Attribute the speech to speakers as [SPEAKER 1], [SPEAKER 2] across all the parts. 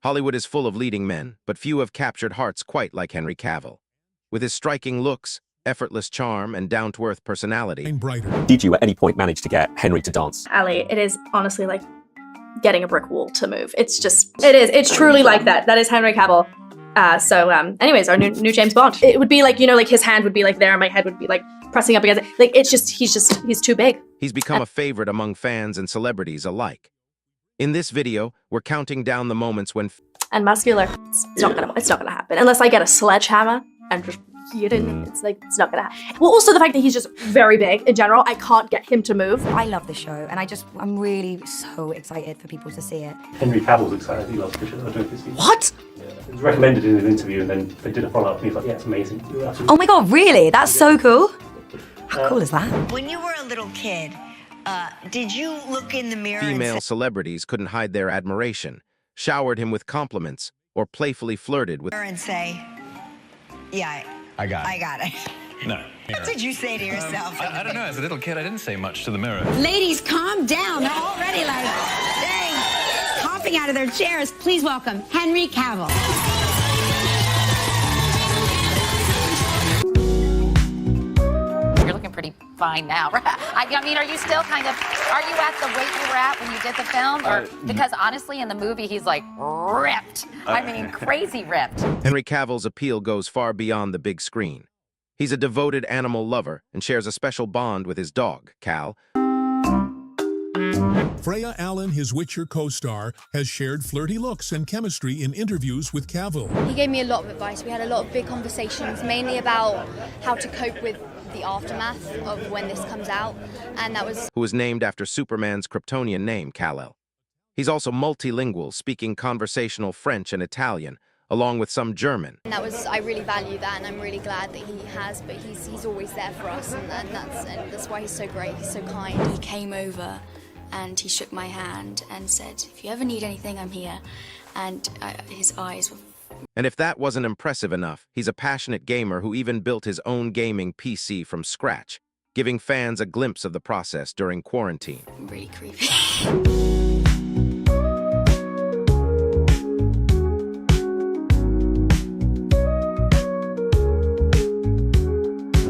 [SPEAKER 1] Hollywood is full of leading men, but few have captured hearts quite like Henry Cavill. With his striking looks, effortless charm, and down-to-earth personality.
[SPEAKER 2] Did you at any point manage to get Henry to dance?
[SPEAKER 3] Ali, it is honestly like getting a brick wall to move. It's truly like that. That is Henry Cavill. Anyways, our new James Bond. It would be like, like his hand would be like there and my head would be like pressing up against it. Like, he's too big.
[SPEAKER 1] He's become a favorite among fans and celebrities alike. In this video, we're counting down the moments when...
[SPEAKER 3] And muscular, it's not gonna happen. Unless I get a sledgehammer and just hit it. It's not gonna happen. Well, also the fact that he's just very big in general, I can't get him to move.
[SPEAKER 4] I love the show, and I'm really so excited for people to see it.
[SPEAKER 5] Henry Cavill's excited, he loves the show. I don't know if it's...
[SPEAKER 2] What?
[SPEAKER 5] Yeah, it was recommended in an interview, and then they did a follow-up, and he was like, yeah, it's amazing.
[SPEAKER 4] Oh my god, really? That's so cool. How cool is that?
[SPEAKER 6] When you were a little kid, did you look in the mirror
[SPEAKER 1] Female celebrities couldn't hide their admiration, showered him with compliments, or playfully flirted with...
[SPEAKER 6] and say, yeah, I got it.
[SPEAKER 7] No.
[SPEAKER 6] What did you say to yourself?
[SPEAKER 7] I don't know. As a little kid, I didn't say much to the mirror.
[SPEAKER 8] Ladies, calm down. They're already like, dang, hopping out of their chairs. Please welcome Henry Cavill.
[SPEAKER 9] You're looking pretty fine now. I mean, are you still are you at the weight you were at when you did the film? Or because honestly, in the movie, he's like ripped. I mean, crazy ripped.
[SPEAKER 1] Henry Cavill's appeal goes far beyond the big screen. He's a devoted animal lover and shares a special bond with his dog, Cal.
[SPEAKER 10] Freya Allen, his Witcher co-star, has shared flirty looks and chemistry in interviews with Cavill.
[SPEAKER 11] He gave me a lot of advice. We had a lot of big conversations, mainly about how to cope with the aftermath of when this comes out, and that was...
[SPEAKER 1] Who was named after Superman's Kryptonian name, Kal-El. He's also multilingual, speaking conversational French and Italian, along with some German.
[SPEAKER 11] And I really value that, and I'm really glad that he has, but he's always there for us, and that's why he's so great, he's so kind.
[SPEAKER 12] He came over and he shook my hand and said, if you ever need anything, I'm here. And his eyes were...
[SPEAKER 1] And if that wasn't impressive enough, he's a passionate gamer who even built his own gaming PC from scratch, giving fans a glimpse of the process during quarantine.
[SPEAKER 12] Really creepy.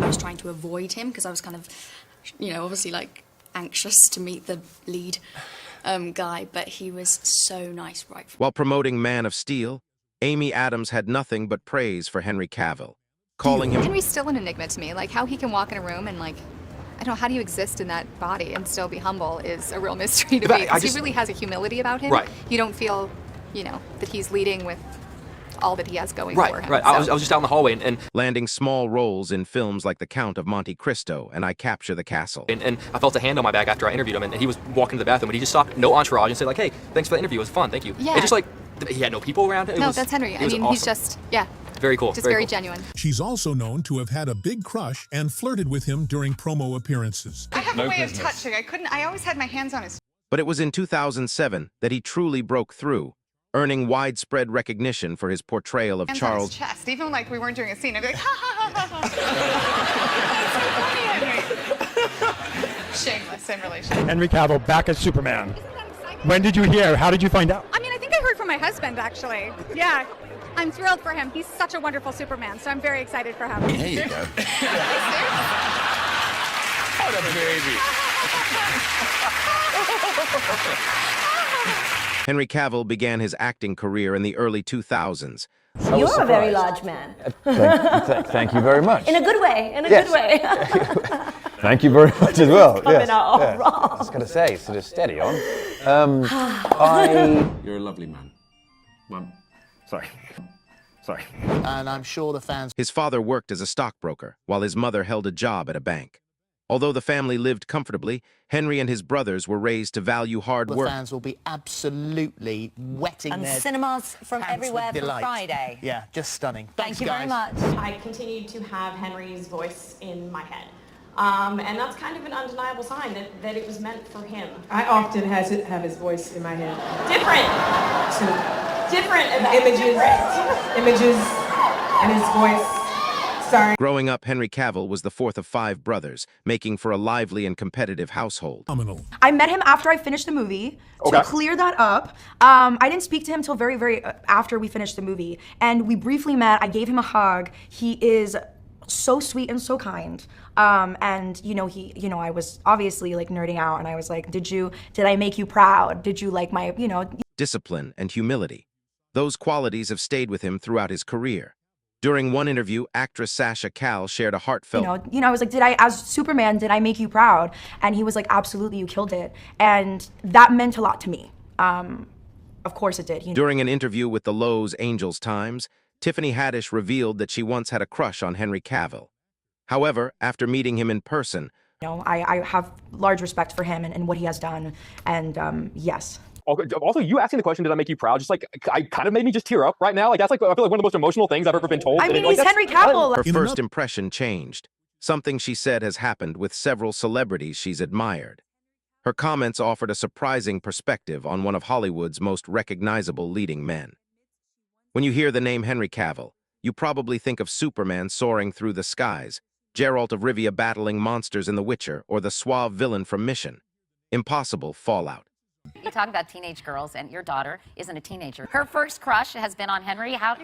[SPEAKER 12] I was trying to avoid him because I was kind of, obviously like anxious to meet the lead guy, but he was so nice right from...
[SPEAKER 1] While promoting Man of Steel, Amy Adams had nothing but praise for Henry Cavill, calling him...
[SPEAKER 13] Henry's still an enigma to me. Like, how he can walk in a room and, like, I don't know, how do you exist in that body and still be humble is a real mystery to me. Because he really has a humility about him.
[SPEAKER 2] Right.
[SPEAKER 13] You don't feel, that he's leading with all that he has going for him.
[SPEAKER 2] Right, I was just out in the hallway and...
[SPEAKER 1] Landing small roles in films like The Count of Monte Cristo and I Capture the Castle.
[SPEAKER 2] And I felt a hand on my back after I interviewed him, and he was walking to the bathroom, and he just stopped, no entourage, and said, like, hey, thanks for the interview, it was fun, thank you.
[SPEAKER 13] Yeah.
[SPEAKER 2] And just like, he had no people around him.
[SPEAKER 13] That's Henry. I mean,
[SPEAKER 2] awesome.
[SPEAKER 13] he's just,
[SPEAKER 2] very cool.
[SPEAKER 13] Just very genuine.
[SPEAKER 10] She's also known to have had a big crush and flirted with him during promo appearances.
[SPEAKER 14] I have a way of touching. I always had my hands on his...
[SPEAKER 1] But it was in 2007 that he truly broke through, earning widespread recognition for his portrayal of Charles...
[SPEAKER 14] on his chest. Even like we weren't doing a scene, I'd be like, ha ha ha ha. Shameless in relation.
[SPEAKER 15] Henry Cavill back as Superman. When did you hear? How did you find out?
[SPEAKER 16] I mean, I think I heard from my husband, actually. Yeah. I'm thrilled for him. He's such a wonderful Superman, so I'm very excited for him.
[SPEAKER 7] There you go. What a baby.
[SPEAKER 1] Henry Cavill began his acting career in the early 2000s.
[SPEAKER 17] You're a very large man.
[SPEAKER 18] Thank you very much.
[SPEAKER 17] In a good way, good way.
[SPEAKER 18] Thank you very much as well.
[SPEAKER 17] Coming out all wrong.
[SPEAKER 18] I was going to say, sort of steady on.
[SPEAKER 7] You're a lovely man. Sorry.
[SPEAKER 19] And I'm sure the fans...
[SPEAKER 1] His father worked as a stockbroker, while his mother held a job at a bank. Although the family lived comfortably, Henry and his brothers were raised to value hard work.
[SPEAKER 19] The fans will be absolutely wetting
[SPEAKER 4] And
[SPEAKER 19] their
[SPEAKER 4] cinemas from
[SPEAKER 19] pants
[SPEAKER 4] everywhere
[SPEAKER 19] with
[SPEAKER 4] for
[SPEAKER 19] delight.
[SPEAKER 4] Friday.
[SPEAKER 19] Yeah, just stunning.
[SPEAKER 4] Thank you very much.
[SPEAKER 20] I continued to have Henry's voice in my head. And that's kind of an undeniable sign that it was meant for him.
[SPEAKER 6] I often have his voice in my head.
[SPEAKER 20] Different
[SPEAKER 6] images and his voice
[SPEAKER 21] Sorry.
[SPEAKER 1] Growing up, Henry Cavill was the fourth of 5 brothers, making for a lively and competitive household.
[SPEAKER 21] I met him after I finished the movie. To clear that up, I didn't speak to him till very after we finished the movie. And we briefly met, I gave him a hug. He is so sweet and so kind. And I was obviously like nerding out and I was like, did I make you proud? Did you like my,
[SPEAKER 1] Discipline and humility. Those qualities have stayed with him throughout his career. During one interview, actress Sasha Calle shared a heartfelt,
[SPEAKER 21] I was like, as Superman, did I make you proud? And he was like, absolutely, you killed it. And that meant a lot to me. Of course it did.
[SPEAKER 1] During an interview with the Los Angeles Times, Tiffany Haddish revealed that she once had a crush on Henry Cavill. However, after meeting him in person,
[SPEAKER 21] I have large respect for him and what he has done. And yes.
[SPEAKER 2] Also, you asking the question, did I make you proud? Just like, I kind of made me just tear up right now. Like, that's like, I feel like one of the most emotional things I've ever been told.
[SPEAKER 21] I mean, he's Henry Cavill.
[SPEAKER 1] Her first impression changed. Something she said has happened with several celebrities she's admired. Her comments offered a surprising perspective on one of Hollywood's most recognizable leading men. When you hear the name Henry Cavill, you probably think of Superman soaring through the skies, Geralt of Rivia battling monsters in The Witcher, or the suave villain from Mission Impossible Fallout.
[SPEAKER 9] You talk about teenage girls, and your daughter isn't a teenager. Her first crush has been on Henry. How do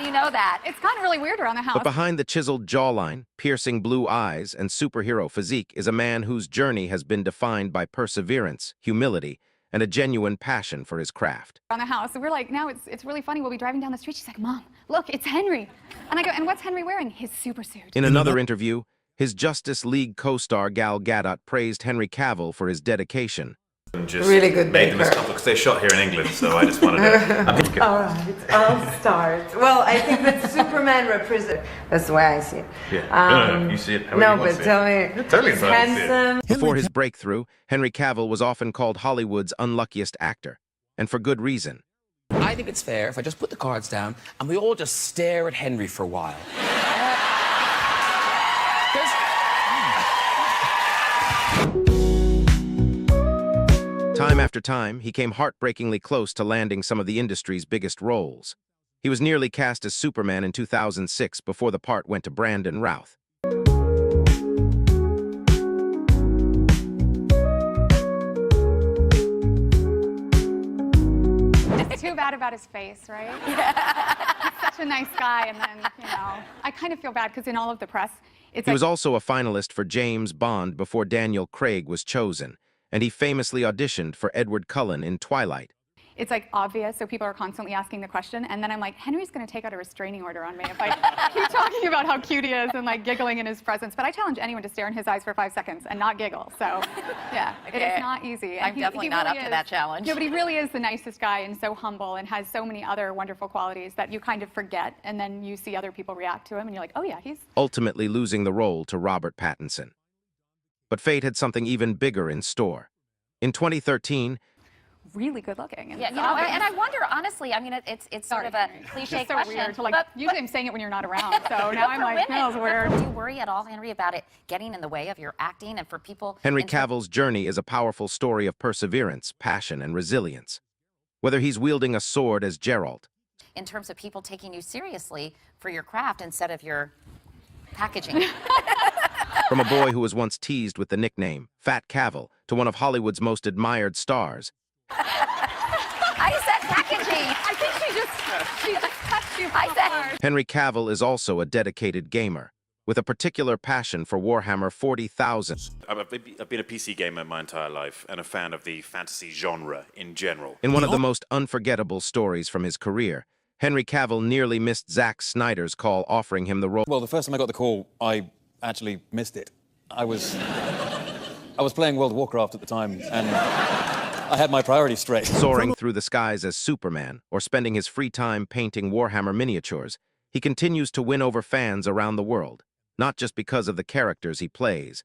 [SPEAKER 9] you know that?
[SPEAKER 16] It's gotten really weird around the house.
[SPEAKER 1] But behind the chiseled jawline, piercing blue eyes, and superhero physique is a man whose journey has been defined by perseverance, humility, and a genuine passion for his craft.
[SPEAKER 16] Around the house, so we're like, now it's really funny. We'll be driving down the street. She's like, Mom, look, it's Henry. And I go, and what's Henry wearing? His super suit.
[SPEAKER 1] In another interview, his Justice League co-star Gal Gadot praised Henry Cavill for his dedication.
[SPEAKER 22] Just really good made them as comfortable because they shot here in England, so I just wanted to.
[SPEAKER 23] All right, I'll start. Well, I think that Superman represents. That's the way I see it.
[SPEAKER 22] Yeah. No, you see it.
[SPEAKER 23] No, but tell me.
[SPEAKER 22] Totally
[SPEAKER 23] he's handsome.
[SPEAKER 1] Before his breakthrough, Henry Cavill was often called Hollywood's unluckiest actor, and for good reason.
[SPEAKER 24] I think it's fair if I just put the cards down and we all just stare at Henry for a while.
[SPEAKER 1] Time after time, he came heartbreakingly close to landing some of the industry's biggest roles. He was nearly cast as Superman in 2006 before the part went to Brandon Routh.
[SPEAKER 16] It's too bad about his face, right? He's such a nice guy, and then, I kind of feel bad because in all of the press,
[SPEAKER 1] He was also a finalist for James Bond before Daniel Craig was chosen, and he famously auditioned for Edward Cullen in Twilight.
[SPEAKER 16] it's like obvious, so people are constantly asking the question, and then I'm like, Henry's gonna take out a restraining order on me if I keep talking about how cute he is and like giggling in his presence. But I challenge anyone to stare in his eyes for 5 seconds and not giggle. So yeah,
[SPEAKER 9] Okay.
[SPEAKER 16] it is not easy. And
[SPEAKER 9] I'm definitely not
[SPEAKER 16] really
[SPEAKER 9] up to that challenge.
[SPEAKER 16] No, but he really is the nicest guy and so humble and has so many other wonderful qualities that you kind of forget, and then you see other people react to him and you're like, oh yeah, he's...
[SPEAKER 1] Ultimately losing the role to Robert Pattinson. But fate had something even bigger in store. In 2013,
[SPEAKER 16] really good looking. And
[SPEAKER 9] Yeah, you know, and I wonder, honestly, I mean, it's sort of a cliche
[SPEAKER 16] it's so
[SPEAKER 9] question.
[SPEAKER 16] weird to like,
[SPEAKER 9] but,
[SPEAKER 16] usually I'm saying it when you're not around, so now I'm like,
[SPEAKER 9] women,
[SPEAKER 16] no, it's weird.
[SPEAKER 9] do you worry at all, Henry, about it getting in the way of your acting and for people?
[SPEAKER 1] Henry Cavill's journey is a powerful story of perseverance, passion, and resilience. Whether he's wielding a sword as Geralt,
[SPEAKER 9] in terms of people taking you seriously for your craft instead of your packaging.
[SPEAKER 1] from a boy who was once teased with the nickname Fat Cavill to one of Hollywood's most admired stars,
[SPEAKER 9] I said packaging.
[SPEAKER 16] I think she just touched you.
[SPEAKER 9] I said.
[SPEAKER 1] Henry Cavill is also a dedicated gamer, with a particular passion for Warhammer 40,000.
[SPEAKER 25] I've been a PC gamer my entire life and a fan of the fantasy genre in general.
[SPEAKER 1] In one of the most unforgettable stories from his career, Henry Cavill nearly missed Zack Snyder's call offering him the role.
[SPEAKER 24] Well, the first time I got the call, I actually missed it. I was playing World of Warcraft at the time, and I had my priorities straight.
[SPEAKER 1] Soaring through the skies as Superman, or spending his free time painting Warhammer miniatures, he continues to win over fans around the world, not just because of the characters he plays.